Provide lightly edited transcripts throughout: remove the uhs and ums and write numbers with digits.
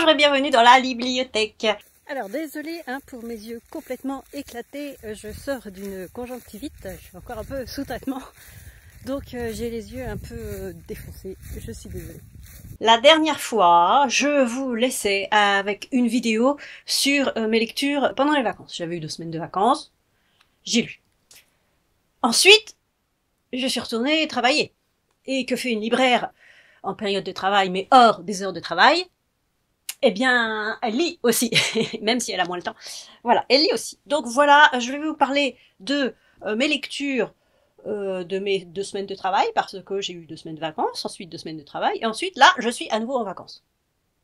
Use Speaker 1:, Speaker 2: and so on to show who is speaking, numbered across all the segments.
Speaker 1: Bonjour et bienvenue dans la bibliothèque.
Speaker 2: Alors désolé pour mes yeux complètement éclatés, je sors d'une conjonctivite, je suis encore un peu sous traitement, donc j'ai les yeux un peu défoncés, je suis désolée.
Speaker 1: La dernière fois, je vous laissais avec une vidéo sur mes lectures pendant les vacances. J'avais eu 2 semaines de vacances, j'ai lu. Ensuite, je suis retournée travailler. Et que fait une libraire en période de travail, mais hors des heures de travail? Eh bien, elle lit aussi, même si elle a moins le temps. Voilà, elle lit aussi. Donc voilà, je vais vous parler de mes lectures de mes 2 semaines de travail, parce que j'ai eu 2 semaines de vacances, ensuite 2 semaines de travail, et ensuite, là, je suis à nouveau en vacances.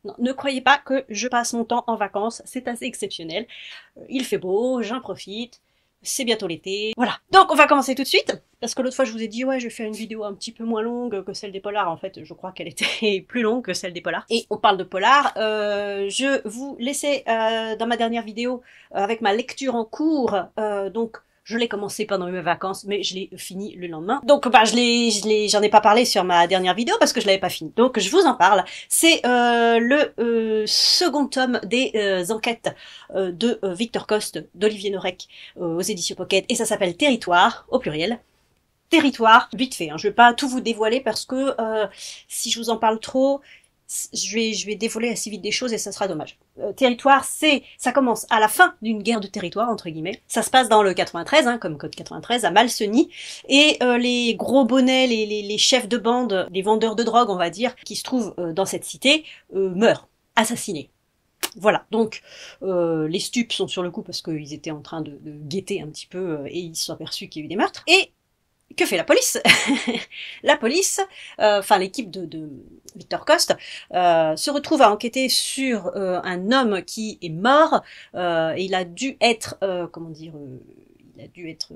Speaker 1: Non, ne croyez pas que je passe mon temps en vacances, c'est assez exceptionnel. Il fait beau, j'en profite, c'est bientôt l'été. Voilà, donc on va commencer tout de suite, parce que l'autre fois je vous ai dit, ouais, je vais faire une vidéo un petit peu moins longue que celle des polars. En fait, je crois qu'elle était plus longue que celle des polars. Et on parle de polars, je vous laissais dans ma dernière vidéo avec ma lecture en cours, donc je l'ai commencé pendant mes vacances, mais je l'ai fini le lendemain. Donc, bah, j'en ai pas parlé sur ma dernière vidéo parce que je l'avais pas fini. Donc, je vous en parle. C'est le second tome des enquêtes de Victor Coste, d'Olivier Norek, aux éditions Pocket, et ça s'appelle Territoire, au pluriel. Territoire, vite fait, hein. Je vais pas tout vous dévoiler parce que si je vous en parle trop, je vais dévoiler assez vite des choses et ça sera dommage. Territoire, ça commence à la fin d'une guerre de territoire, entre guillemets. Ça se passe dans le 93, hein, comme code 93, à Malseny. Et les gros bonnets, les chefs de bande, les vendeurs de drogue, on va dire, qui se trouvent dans cette cité, meurent, assassinés. Voilà, donc les stupes sont sur le coup parce qu'ils étaient en train de guetter un petit peu et ils se sont aperçus qu'il y a eu des meurtres. Et que fait la police? La police, enfin l'équipe de Victor Coste, se retrouve à enquêter sur un homme qui est mort, et il a dû être, il a dû être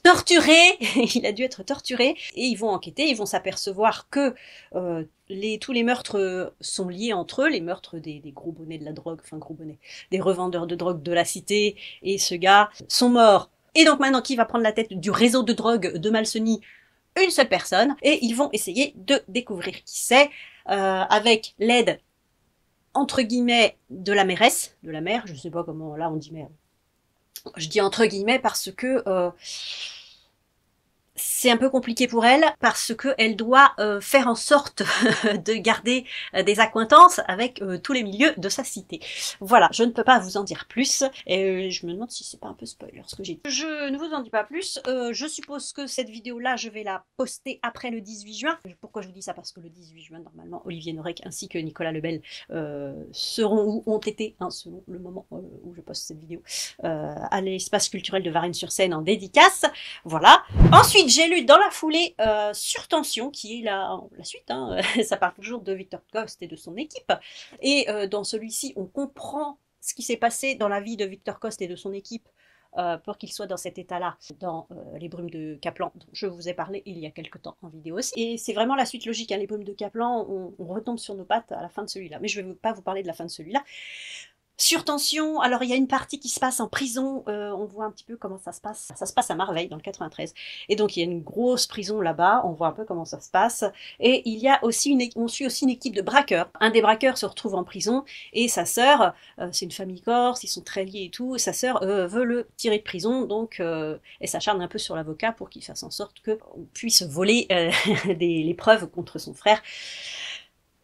Speaker 1: torturé, il a dû être torturé, et ils vont enquêter, ils vont s'apercevoir que tous les meurtres sont liés entre eux, les meurtres des gros bonnets de la drogue, enfin gros bonnets, des revendeurs de drogue de la cité, et ce gars sont morts. Et donc maintenant, qui va prendre la tête du réseau de drogue de Malseny? Une seule personne. Et ils vont essayer de découvrir qui c'est, avec l'aide, entre guillemets, de la mairesse, de la maire, je sais pas comment, là on dit maire. Je dis entre guillemets parce que c'est un peu compliqué pour elle, parce que elle doit faire en sorte de garder des accointances avec tous les milieux de sa cité. Voilà, je ne peux pas vous en dire plus, et je me demande si c'est pas un peu spoiler ce que j'ai dit. Je ne vous en dis pas plus, je suppose que cette vidéo-là, je vais la poster après le 18 juin. Pourquoi je vous dis ça? Parce que le 18 juin, normalement, Olivier Norek ainsi que Nicolas Lebel seront ou ont été, hein, selon le moment où je poste cette vidéo, à l'espace culturel de Varennes-sur-Seine en dédicace. Voilà. Ensuite, j'ai lu dans la foulée Sur Tension, qui est la suite, hein. Ça parle toujours de Victor Coste et de son équipe. Et dans celui-ci, on comprend ce qui s'est passé dans la vie de Victor Coste et de son équipe pour qu'il soit dans cet état-là dans Les Brumes de Kaplan, dont je vous ai parlé il y a quelque temps en vidéo aussi. Et c'est vraiment la suite logique, hein. Les Brumes de Kaplan, on retombe sur nos pattes à la fin de celui-là. Mais je ne vais pas vous parler de la fin de celui-là. Sur Tension, alors il y a une partie qui se passe en prison, on voit un petit peu comment ça se passe. Ça se passe à Marveil, dans le 93. Et donc il y a une grosse prison là-bas, on voit un peu comment ça se passe. Et il y a aussi on suit aussi une équipe de braqueurs. Un des braqueurs se retrouve en prison, et sa sœur, c'est une famille corse, ils sont très liés et tout, sa sœur veut le tirer de prison, donc elle s'acharne un peu sur l'avocat pour qu'il fasse en sorte qu'on puisse voler les preuves contre son frère.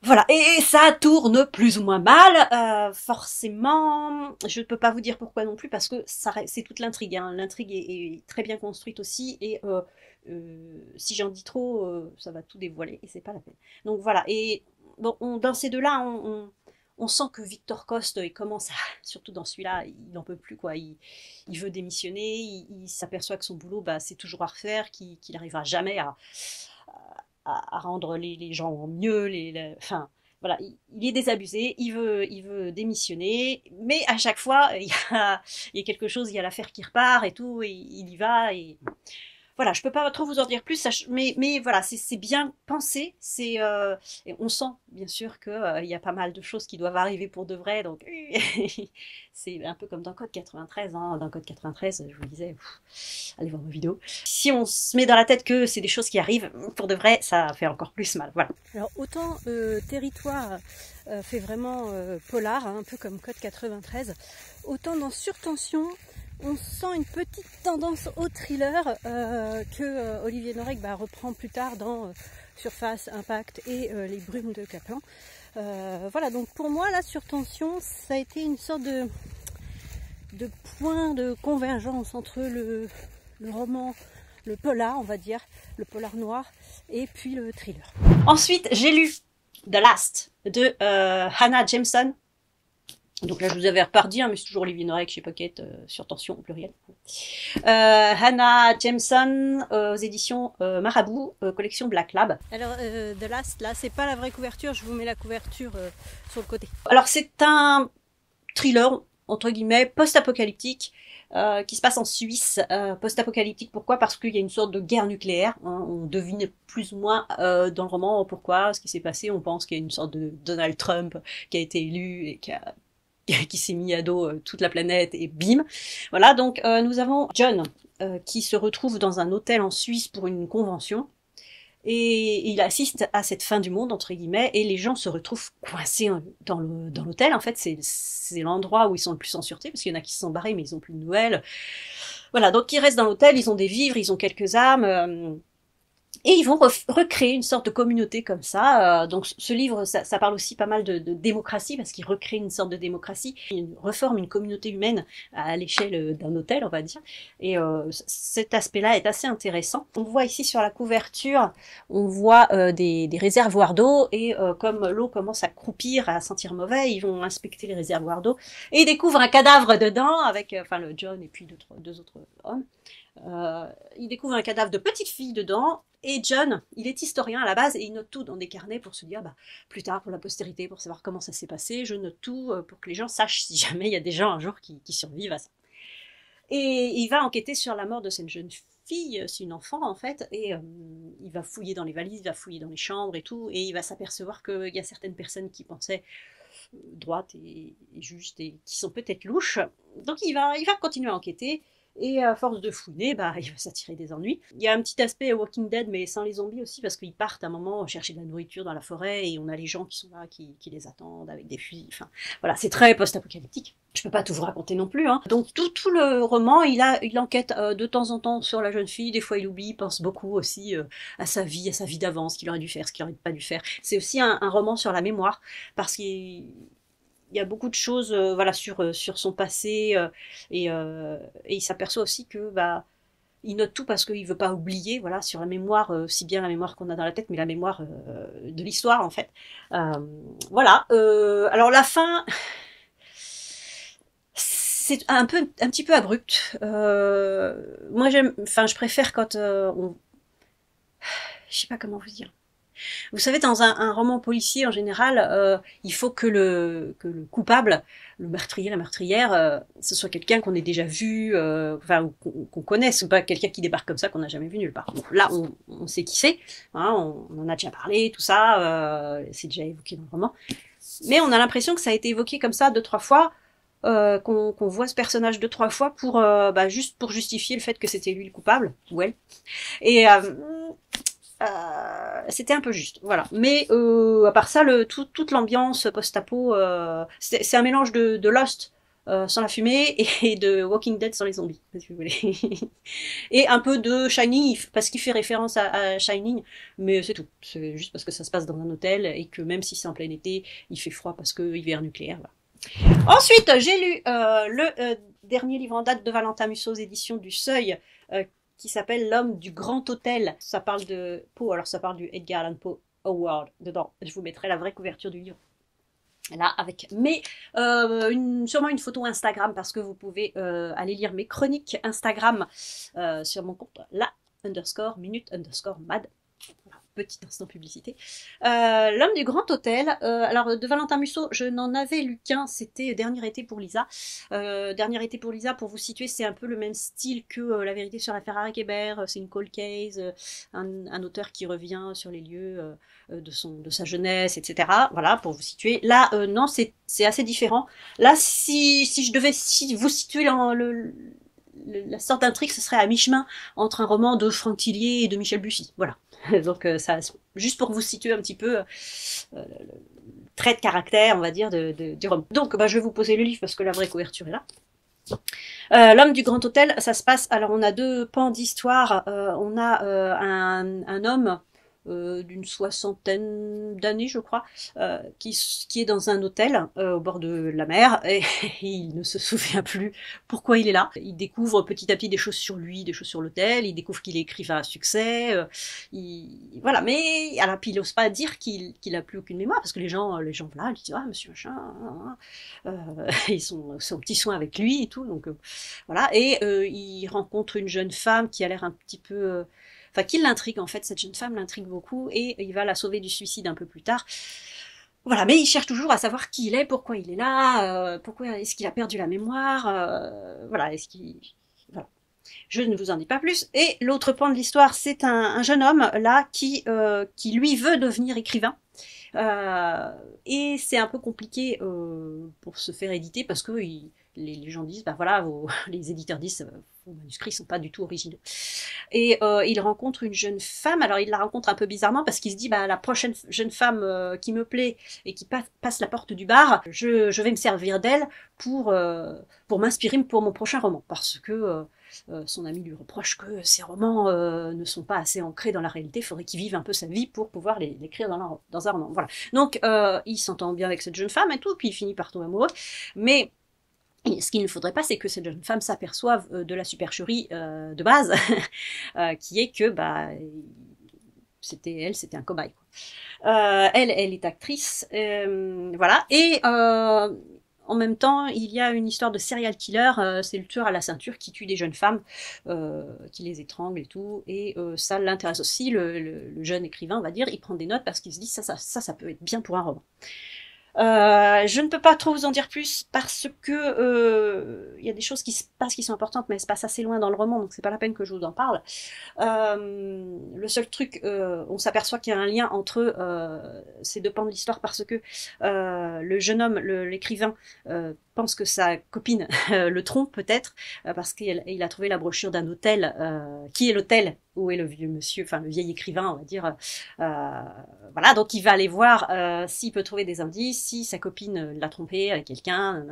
Speaker 1: Voilà, et ça tourne plus ou moins mal, forcément, je ne peux pas vous dire pourquoi non plus, parce que c'est toute l'intrigue, hein. L'intrigue est très bien construite aussi, et si j'en dis trop, ça va tout dévoiler, et c'est pas la peine. Donc voilà, et bon, dans ces deux-là, on sent que Victor Coste, il commence à, surtout dans celui-là, il n'en peut plus, quoi, il veut démissionner, il s'aperçoit que son boulot, bah, c'est toujours à refaire, qu'il n'arrivera jamais à rendre les gens mieux, enfin, voilà, il est désabusé, il veut démissionner, mais à chaque fois, il y a quelque chose, il y a l'affaire qui repart et tout, et il y va, et Voilà, je peux pas trop vous en dire plus, mais voilà, c'est bien pensé. Et on sent bien sûr que il y a pas mal de choses qui doivent arriver pour de vrai. Donc c'est un peu comme dans Code 93. Hein. Dans Code 93, je vous disais, allez voir ma vidéo. Si on se met dans la tête que c'est des choses qui arrivent pour de vrai, ça fait encore plus mal. Voilà.
Speaker 2: Alors autant Territoire fait vraiment polar, hein, un peu comme Code 93, autant dans Surtension, on sent une petite tendance au thriller que Olivier Norek reprend plus tard dans Surface, Impact et Les Brumes de Kaplan. Voilà, donc pour moi, la Surtension, ça a été une sorte de point de convergence entre le roman, le polar, on va dire, le polar noir, et puis le thriller.
Speaker 1: Ensuite, j'ai lu The Last de Hannah Jameson. Donc là, je vous avais reparti, hein, mais c'est toujours Olivier Norek chez Pocket, Surtension au pluriel. Hannah Jameson aux éditions Marabout, collection Black Lab.
Speaker 2: Alors, The Last, là, c'est pas la vraie couverture, je vous mets la couverture sur le côté.
Speaker 1: Alors, c'est un thriller, entre guillemets, post-apocalyptique, qui se passe en Suisse. Post-apocalyptique, pourquoi? Parce qu'il y a une sorte de guerre nucléaire. Hein, on devine plus ou moins dans le roman pourquoi, ce qui s'est passé. On pense qu'il y a une sorte de Donald Trump qui a été élu et qui s'est mis à dos toute la planète et bim. Voilà, donc nous avons John qui se retrouve dans un hôtel en Suisse pour une convention et il assiste à cette fin du monde entre guillemets et les gens se retrouvent coincés dans l'hôtel. En fait, c'est l'endroit où ils sont le plus en sûreté parce qu'il y en a qui se sont barrés mais ils ont plus de nouvelles. Voilà, donc ils restent dans l'hôtel, ils ont des vivres, ils ont quelques armes. Et ils vont recréer une sorte de communauté comme ça. Donc ce livre, ça parle aussi pas mal de démocratie, parce qu'il recrée une sorte de démocratie. Il reforme une communauté humaine à l'échelle d'un hôtel, on va dire. Et cet aspect-là est assez intéressant. On voit ici sur la couverture, on voit des réservoirs d'eau, et comme l'eau commence à croupir, à sentir mauvais, ils vont inspecter les réservoirs d'eau, et ils découvrent un cadavre dedans, avec le John et puis deux autres hommes. Il découvre un cadavre de petite fille dedans, et John, il est historien à la base, et il note tout dans des carnets pour se dire, plus tard, pour la postérité, pour savoir comment ça s'est passé, je note tout pour que les gens sachent si jamais il y a des gens un jour qui survivent à ça. Et il va enquêter sur la mort de cette jeune fille, c'est une enfant en fait, et il va fouiller dans les valises, il va fouiller dans les chambres et tout, et il va s'apercevoir qu'il y a certaines personnes qui pensaient droites et justes, et qui sont peut-être louches. Donc il va continuer à enquêter, et à force de fouiner, il va s'attirer des ennuis. Il y a un petit aspect Walking Dead, mais sans les zombies aussi, parce qu'ils partent à un moment chercher de la nourriture dans la forêt, et on a les gens qui sont là, qui les attendent avec des fusils. Enfin, voilà, c'est très post-apocalyptique. Je peux pas tout vous raconter non plus. Hein. Donc tout le roman, il enquête de temps en temps sur la jeune fille. Des fois, il oublie, il pense beaucoup aussi à sa vie d'avant, ce qu'il aurait dû faire, ce qu'il aurait pas dû faire. C'est aussi un roman sur la mémoire, parce qu'il y a beaucoup de choses sur son passé et il s'aperçoit aussi que il note tout parce qu'il veut pas oublier sur la mémoire, si bien la mémoire qu'on a dans la tête, mais la mémoire de l'histoire en fait. Alors la fin, c'est un petit peu abrupt. Moi je préfère quand je sais pas comment vous dire. Vous savez, dans un roman policier, en général, il faut que le coupable, le meurtrier, la meurtrière, ce soit quelqu'un qu'on ait déjà vu, ou qu'on connaisse, ou pas quelqu'un qui débarque comme ça, qu'on n'a jamais vu nulle part. Bon, là, on sait qui c'est, hein, on en a déjà parlé, tout ça, c'est déjà évoqué dans le roman. Mais on a l'impression que ça a été évoqué comme ça 2-3 fois, qu'on voit ce personnage 2-3 fois juste pour justifier le fait que c'était lui le coupable, ou elle. Et c'était un peu juste, voilà. Mais à part ça, toute l'ambiance post-apo, c'est un mélange de Lost sans la fumée et de Walking Dead sans les zombies, si vous voulez. Et un peu de Shining, parce qu'il fait référence à Shining, mais c'est tout. C'est juste parce que ça se passe dans un hôtel et que même si c'est en plein été, il fait froid parce que hiver nucléaire. Voilà. Ensuite, j'ai lu le dernier livre en date de Valentin Musso aux éditions du Seuil, qui s'appelle L'homme du grand hôtel. Ça parle de Poe, alors ça parle du Edgar Allan Poe Award dedans. Je vous mettrai la vraie couverture du livre là avec, mais sûrement une photo Instagram, parce que vous pouvez aller lire mes chroniques Instagram sur mon compte la_minute_mad. Voilà. Petit instant publicité. L'homme du Grand Hôtel. Alors de Valentin Musso, je n'en avais lu qu'un, c'était Dernier été pour Lisa. Dernier été pour Lisa, pour vous situer, c'est un peu le même style que La vérité sur l'affaire Harry Kéber. C'est une cold case, un auteur qui revient sur les lieux de sa jeunesse, etc. Voilà, pour vous situer. Là, non, c'est assez différent. Là, si je devais vous situer la sorte d'intrigue, ce serait à mi-chemin entre un roman de Franck Tillier et de Michel Bussy. Voilà. Donc ça, juste pour vous situer un petit peu le trait de caractère, on va dire, du roman. Donc je vais vous poser le livre parce que la vraie couverture est là. L'homme du Grand Hôtel, ça se passe, alors on a deux pans d'histoire. On a un homme d'une soixantaine d'années, je crois, qui est dans un hôtel au bord de la mer, et il ne se souvient plus pourquoi il est là. Il découvre petit à petit des choses sur lui, des choses sur l'hôtel, il découvre qu'il est écrivain à succès, voilà, mais alors, puis il n'ose pas dire qu'il a plus aucune mémoire, parce que les gens voilà, ils disent « Ah, monsieur machin, ils sont au petit soin avec lui et tout, donc voilà, et il rencontre une jeune femme qui a l'air un petit peu... Enfin, qui l'intrigue, en fait, cette jeune femme l'intrigue beaucoup, et il va la sauver du suicide un peu plus tard. Voilà, mais il cherche toujours à savoir qui il est, pourquoi il est là, pourquoi est-ce qu'il a perdu la mémoire, voilà, est-ce qu'il... Voilà. Je ne vous en dis pas plus. Et l'autre pan de l'histoire, c'est un jeune homme, là, qui lui veut devenir écrivain. Et c'est un peu compliqué pour se faire éditer, parce que les gens disent, voilà, les éditeurs disent, vos manuscrits sont pas du tout originaux. Et il rencontre une jeune femme, alors il la rencontre un peu bizarrement, parce qu'il se dit, la prochaine jeune femme qui me plaît, et qui passe la porte du bar, je vais me servir d'elle pour m'inspirer pour mon prochain roman, parce que son ami lui reproche que ses romans ne sont pas assez ancrés dans la réalité, il faudrait qu'il vive un peu sa vie pour pouvoir l'écrire dans un roman. Voilà. Donc il s'entend bien avec cette jeune femme et tout, puis il finit par tomber amoureux, mais ce qu'il ne faudrait pas, c'est que cette jeune femme s'aperçoive de la supercherie de base, qui est que c'était un cobaye. Elle est actrice, voilà, et en même temps, il y a une histoire de serial killer, c'est le tueur à la ceinture qui tue des jeunes femmes, qui les étrangle et tout, et ça l'intéresse aussi, le jeune écrivain, on va dire, il prend des notes parce qu'il se dit ça peut être bien pour un roman. Je ne peux pas trop vous en dire plus parce que y a des choses qui se passent qui sont importantes, mais elles se passent assez loin dans le roman, donc c'est pas la peine que je vous en parle. Le seul truc, on s'aperçoit qu'il y a un lien entre ces deux pans de l'histoire parce que le jeune homme, l'écrivain, pense que sa copine le trompe peut-être parce qu'il a trouvé la brochure d'un hôtel qui est l'hôtel où est le vieux monsieur, enfin le vieil écrivain, on va dire. Voilà, donc il va aller voir s'il peut trouver des indices, si sa copine l'a trompé avec quelqu'un,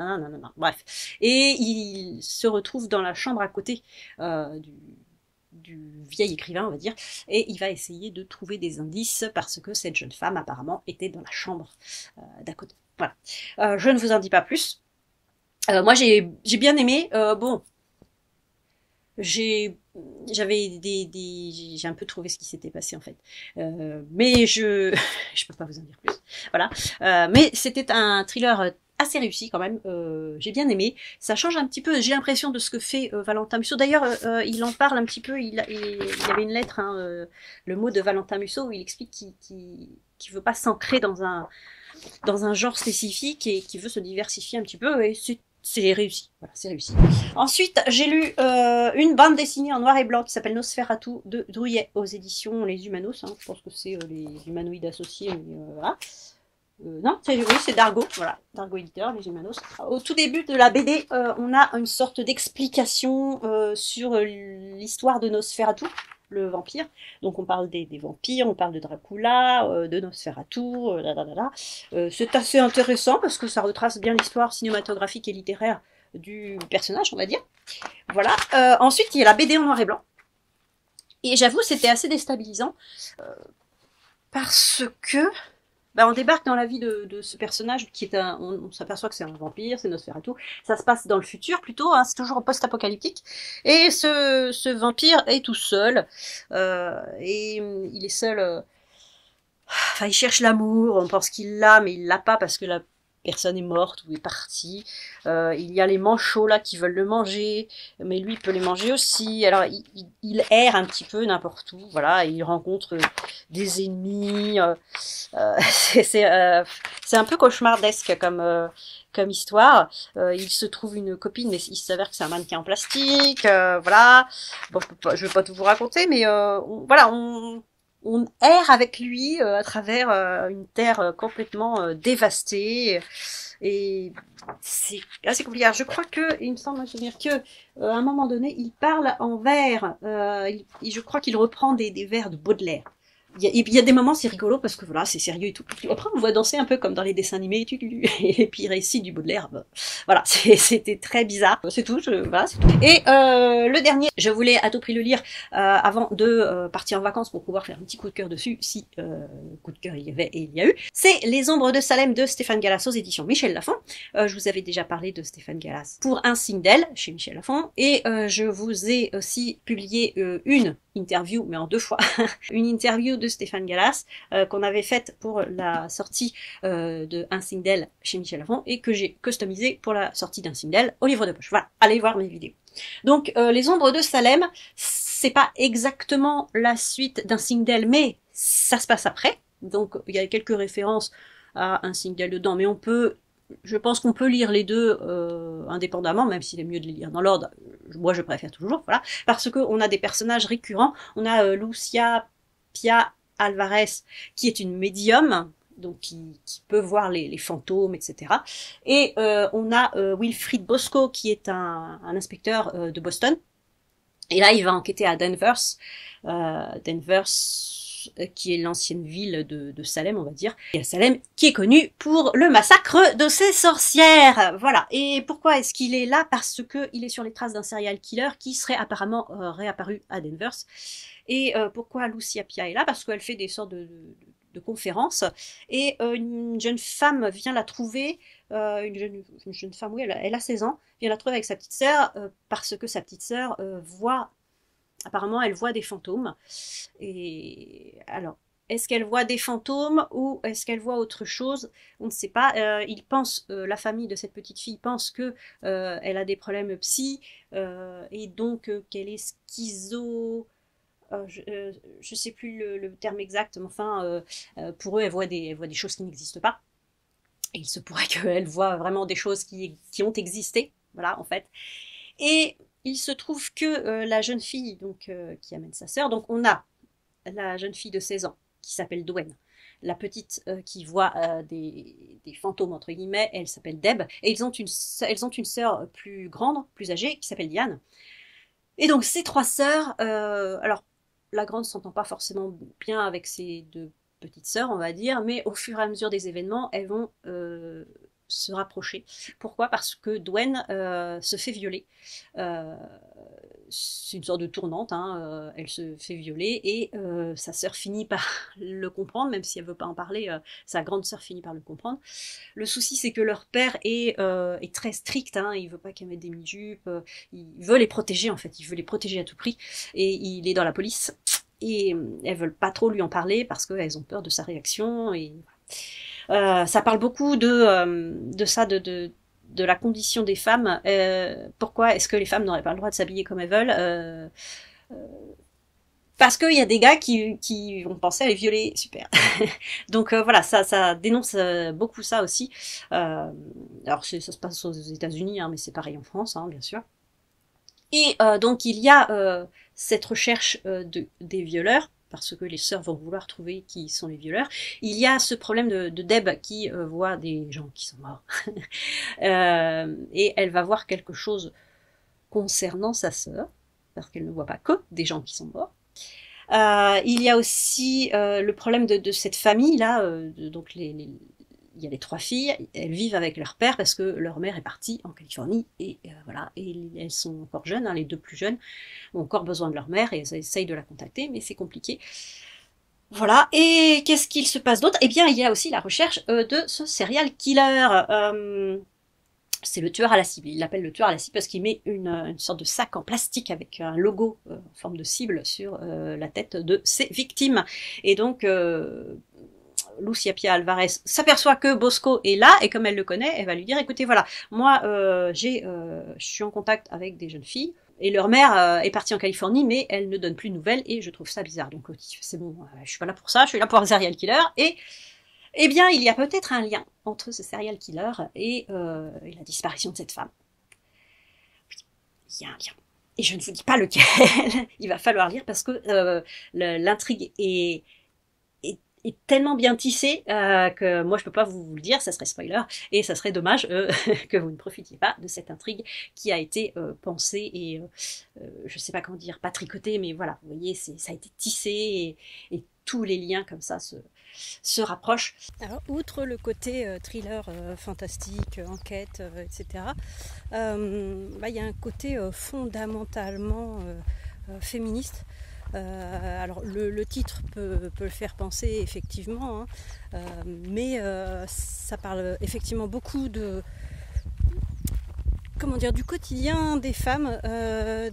Speaker 1: bref. Et il se retrouve dans la chambre à côté du vieil écrivain, on va dire, et il va essayer de trouver des indices parce que cette jeune femme apparemment était dans la chambre d'à côté. Voilà. Je ne vous en dis pas plus. Moi j'ai bien aimé. Bon, j'ai un peu trouvé ce qui s'était passé en fait, mais je peux pas vous en dire plus. Voilà. Mais c'était un thriller assez réussi quand même. J'ai bien aimé. Ça change un petit peu. J'ai l'impression de ce que fait Valentin Musso. D'ailleurs, il en parle un petit peu. Il y avait une lettre, le mot de Valentin Musso où il explique qu'il veut pas s'ancrer dans un genre spécifique et qui veut se diversifier un petit peu. Et c'est réussi. Voilà, c'est réussi. Ensuite, j'ai lu une bande dessinée en noir et blanc qui s'appelle Nosferatu de Drouillet aux éditions Les Humanos. Je pense que c'est les humanoïdes associés, mais voilà. Non, c'est Dargo, voilà, Dargo Éditeur, Les Humanos. Au tout début de la BD, on a une sorte d'explication sur l'histoire de Nosferatu, le vampire. Donc on parle des vampires, on parle de Dracula, de Nosferatu, c'est assez intéressant parce que ça retrace bien l'histoire cinématographique et littéraire du personnage, on va dire. Voilà. Ensuite, il y a la BD en noir et blanc. Et j'avoue, c'était assez déstabilisant parce que on débarque dans la vie de ce personnage qui est on s'aperçoit que c'est un vampire, c'est Nosferatu. Ça se passe dans le futur plutôt, c'est toujours post-apocalyptique. Et ce vampire est tout seul. Et il est seul. Enfin, il cherche l'amour. On pense qu'il l'a, mais il l'a pas parce que personne est morte ou est partie. Il y a les manchots là qui veulent le manger, mais lui peut les manger aussi. Alors il erre un petit peu n'importe où, voilà, et il rencontre des ennemis. C'est un peu cauchemardesque comme histoire. Il se trouve une copine, mais il s'avère que c'est un mannequin en plastique. Voilà. Bon, je vais pas tout vous raconter, mais voilà, on erre avec lui à travers une terre complètement dévastée. Et c'est assez compliqué. Alors, je crois que, il me semble me souvenir que, à un moment donné, il parle en vers. Je crois qu'il reprend des vers de Baudelaire. Il y a des moments, c'est rigolo parce que voilà, c'est sérieux et tout. Après, on le voit danser un peu comme dans les dessins animés, et puis il récite du Baudelaire. Voilà, c'était très bizarre. C'est tout, voilà, c'est tout. Et le dernier, je voulais à tout prix le lire avant de partir en vacances pour pouvoir faire un petit coup de cœur dessus, si coup de cœur il y avait et il y a eu. C'est Les Ombres de Salem de Stéphane Gallas aux éditions Michel Lafon. Je vous avais déjà parlé de Stéphane Gallas pour Un signe d'elle chez Michel Lafon, et je vous ai aussi publié une interview, mais en 2 fois, une interview de Stéphane Gallas qu'on avait faite pour la sortie de Un signe d'elle chez Michel Lafon et que j'ai customisé pour la sortie d'Un signe d'elle au livre de poche. Voilà, allez voir mes vidéos. Donc Les Ombres de Salem, c'est pas exactement la suite d'Un signe d'elle, mais ça se passe après. Donc il y a quelques références à Un signe d'elle dedans, mais je pense qu'on peut lire les deux indépendamment, même s'il est mieux de les lire dans l'ordre. Moi, je préfère toujours, voilà, parce que on a des personnages récurrents. On a Lucia Pia Alvarez, qui est une médium, donc qui peut voir les fantômes, etc. Et on a Wilfrid Bosco, qui est un inspecteur de Boston. Et là, il va enquêter à Danvers. Danvers, qui est l'ancienne ville de Salem, on va dire. Et Salem, qui est connue pour le massacre de ses sorcières. Voilà. Et pourquoi est-ce qu'il est là? Parce que il est sur les traces d'un serial killer qui serait apparemment réapparu à Danvers. Et pourquoi Lucia Pia est là? Parce qu'elle fait des sortes de conférences. Et une jeune femme vient la trouver. Une jeune femme, oui, elle a 16 ans, vient la trouver avec sa petite sœur, parce que sa petite sœur apparemment, elle voit des fantômes. Et alors, est-ce qu'elle voit des fantômes ou est-ce qu'elle voit autre chose? On ne sait pas. La famille de cette petite fille pense que elle a des problèmes psy et donc qu'elle est schizo. Je sais plus le terme exact, mais enfin, pour eux, elle voit des choses qui n'existent pas. Et il se pourrait qu'elle voit vraiment des choses qui ont existé, voilà, en fait. Et il se trouve que la jeune fille donc qui amène sa sœur, donc on a la jeune fille de 16 ans qui s'appelle Dwen, la petite qui voit des fantômes entre guillemets, elle s'appelle Deb, et elles ont une sœur plus grande, plus âgée, qui s'appelle Diane. Et donc ces 3 sœurs, alors la grande s'entend pas forcément bien avec ses 2 petites sœurs, on va dire, mais au fur et à mesure des événements, elles vont se rapprocher. Pourquoi? Parce que Dwen se fait violer. C'est une sorte de tournante, hein, elle se fait violer et sa sœur finit par le comprendre, même si elle veut pas en parler, sa grande sœur finit par le comprendre. Le souci, c'est que leur père est très strict, hein, il veut pas qu'elle mette des mini-jupes, il veut les protéger en fait, il veut les protéger à tout prix, et il est dans la police, et elles veulent pas trop lui en parler parce qu'elles ont peur de sa réaction, et ça parle beaucoup de ça, de la condition des femmes. Pourquoi est-ce que les femmes n'auraient pas le droit de s'habiller comme elles veulent? Parce qu'il y a des gars qui vont penser à les violer. Super. Donc voilà, ça dénonce beaucoup ça aussi. Alors ça se passe aux États-Unis, hein, mais c'est pareil en France, hein, bien sûr. Et donc il y a cette recherche des violeurs, parce que les sœurs vont vouloir trouver qui sont les violeurs. Il y a ce problème de Deb qui voit des gens qui sont morts. Et elle va voir quelque chose concernant sa sœur, parce qu'elle ne voit pas que des gens qui sont morts. Il y a aussi le problème de cette famille-là, donc il y a les 3 filles, elles vivent avec leur père parce que leur mère est partie en Californie, et voilà, et elles sont encore jeunes, hein, les 2 plus jeunes ont encore besoin de leur mère et elles essayent de la contacter, mais c'est compliqué. Voilà, et qu'est-ce qu'il se passe d'autre? Eh bien, il y a aussi la recherche de ce serial killer. C'est le tueur à la cible. Il l'appelle le tueur à la cible parce qu'il met une sorte de sac en plastique avec un logo en forme de cible sur la tête de ses victimes. Et donc, Lucia Pia Alvarez s'aperçoit que Bosco est là, et comme elle le connaît, elle va lui dire, écoutez, voilà, moi, je suis en contact avec des jeunes filles, et leur mère est partie en Californie, mais elle ne donne plus de nouvelles, et je trouve ça bizarre. Donc Lottie, c'est bon, je suis pas là pour ça, je suis là pour un serial killer, et eh bien, il y a peut-être un lien entre ce serial killer et la disparition de cette femme. Il y a un lien. Et je ne vous dis pas lequel, il va falloir lire parce que l'intrigue est tellement bien tissée que moi je peux pas vous le dire, ça serait spoiler, et ça serait dommage que vous ne profitiez pas de cette intrigue qui a été pensée et je sais pas comment dire, pas tricotée, mais voilà, vous voyez, ça a été tissé et tous les liens comme ça se rapprochent.
Speaker 2: Alors, outre le côté thriller fantastique, enquête, etc., y a un côté fondamentalement féministe. Alors le titre peut le faire penser effectivement, hein, mais ça parle effectivement beaucoup de, comment dire, du quotidien des femmes,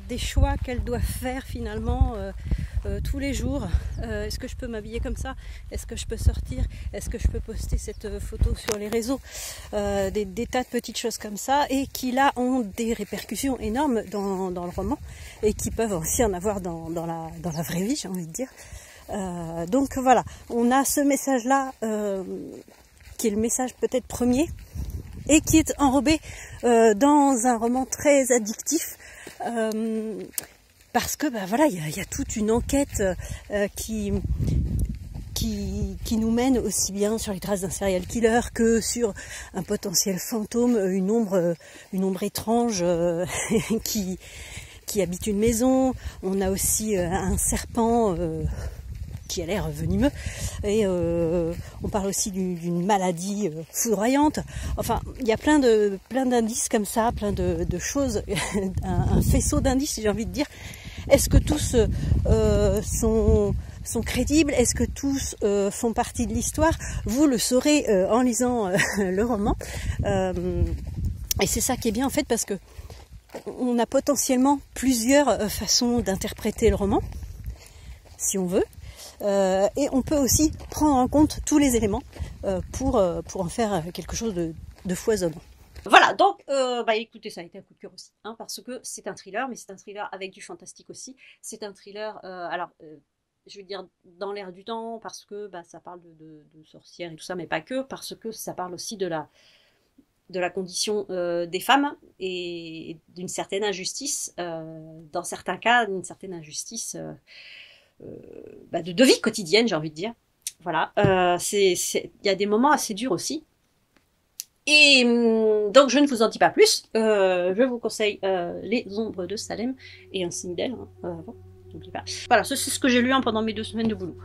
Speaker 2: des choix qu'elles doivent faire finalement tous les jours. Est-ce que je peux m'habiller comme ça? Est-ce que je peux sortir? Est-ce que je peux poster cette photo sur les réseaux? Des tas de petites choses comme ça, et qui là ont des répercussions énormes dans le roman, et qui peuvent aussi en avoir dans la vraie vie, j'ai envie de dire. Donc voilà, on a ce message-là qui est le message peut-être premier, et qui est enrobé dans un roman très addictif, parce que voilà, il y a toute une enquête qui nous mène aussi bien sur les traces d'un serial killer que sur un potentiel fantôme, une ombre étrange qui habite une maison. On a aussi un serpent qui a l'air venimeux, et on parle aussi d'une maladie foudroyante. Enfin, il y a plein d'indices comme ça, plein de choses, un faisceau d'indices, j'ai envie de dire. Est-ce que tous sont crédibles? Est-ce que tous font partie de l'histoire? Vous le saurez en lisant le roman. Et c'est ça qui est bien en fait, parce que on a potentiellement plusieurs façons d'interpréter le roman, si on veut. Et on peut aussi prendre en compte tous les éléments pour en faire quelque chose de foisonnant.
Speaker 1: Voilà, donc écoutez, ça a été un coup de cœur aussi, hein, parce que c'est un thriller, mais c'est un thriller avec du fantastique aussi. C'est un thriller, je veux dire, dans l'air du temps, parce que ça parle de sorcières et tout ça, mais pas que, parce que ça parle aussi de la condition des femmes et d'une certaine injustice, dans certains cas, d'une certaine injustice de vie quotidienne, j'ai envie de dire. Voilà, il y a des moments assez durs aussi. Et donc je ne vous en dis pas plus, je vous conseille Les Ombres de Salem et Un signe d'elle, n'oubliez pas. Voilà, c'est ce que j'ai lu pendant mes 2 semaines de boulot.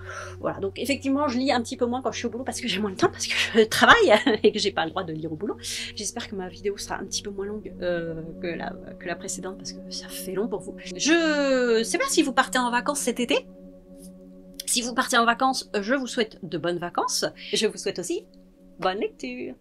Speaker 1: Voilà, donc effectivement je lis un petit peu moins quand je suis au boulot parce que j'ai moins de temps, parce que je travaille et que j'ai pas le droit de lire au boulot. J'espère que ma vidéo sera un petit peu moins longue que la précédente, parce que ça fait long pour vous. Je sais pas si vous partez en vacances cet été. Si vous partez en vacances, je vous souhaite de bonnes vacances. Je vous souhaite aussi bonne lecture.